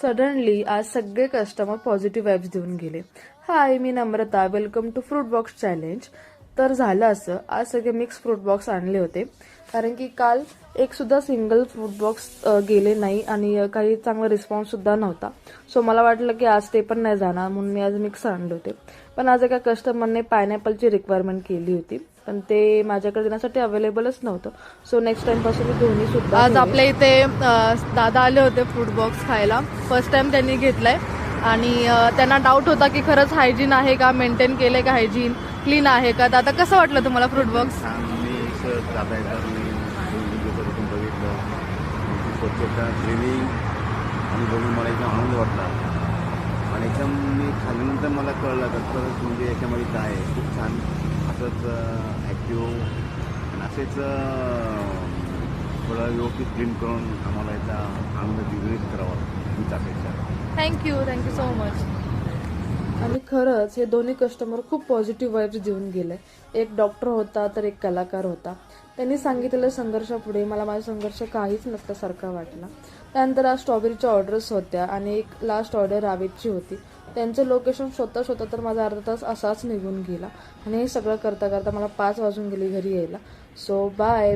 Suddenly आज सगळे customer positive vibes देऊन गेले. हाय, मी Namrata, welcome to fruit box challenge. तर झालं असं, आज सगळे मिक्स फ्रूट बॉक्स आणले होते, कारण की काल एक सुद्धा सिंगल फ्रूट बॉक्स गेले नाही आणि काही चांगला रिस्पॉन्स सुद्धा नव्हता. सो मला वाटलं की आज ते पण नाही जाणार, म्हणून मी आज मिक्स आणले होते. पण आज एका कस्टमरने पायनॅपलची रिक्वायरमेंट केली होती, पण ते माझ्याकडे देण्यासाठी अवेलेबलच नव्हतं. सो नेक्स्ट टाइम पासून मी दोन्ही सुद्धा आज आपल्या इथे दादा आले होते फ्रूट बॉक्स खायला. फर्स्ट टाइम त्यांनी घेतलाय आणि त्यांना डाऊट होता की खरंच हायजीन आहे का, मेंटेन केलंय का, हायजीन क्लीन आहे का. दादा, कसं वाटलं तुम्हाला फ्रूट बॉक्स? बघितलं स्वच्छता, क्लिनिंग आणि बघून मला एकदम आनंद वाटला आणि एकदम मी खाल्ल्यानंतर मला कळलं तर खरंच म्हणजे याच्यामध्ये काय आहे. खूप छान असंच ॲक्टिव्ह आणि असेच थोडं व्यवस्थित क्लीन करून आम्हाला याचा आनंद द्विगुणित करावा हीच अपेक्षा. Thank you so much. आणि खरंच हे दोन्ही कस्टमर खूप पॉझिटिव्ह वाइब्स देऊन गेले. एक डॉक्टर होता तर एक कलाकार होता. त्यांनी सांगितलेल्या संघर्षापुढे मला माझा संघर्ष काहीच नसल्यासारखा वाटला. त्यानंतर आज स्ट्रॉबेरीच्या ऑर्डर्स होत्या आणि एक लास्ट ऑर्डर रावेतची होती. त्यांचं लोकेशन शोधता तर माझा अर्धा तास असाच निघून गेला आणि हे सगळं करता करता मला 5 वाजून गेली घरी यायला. So bye.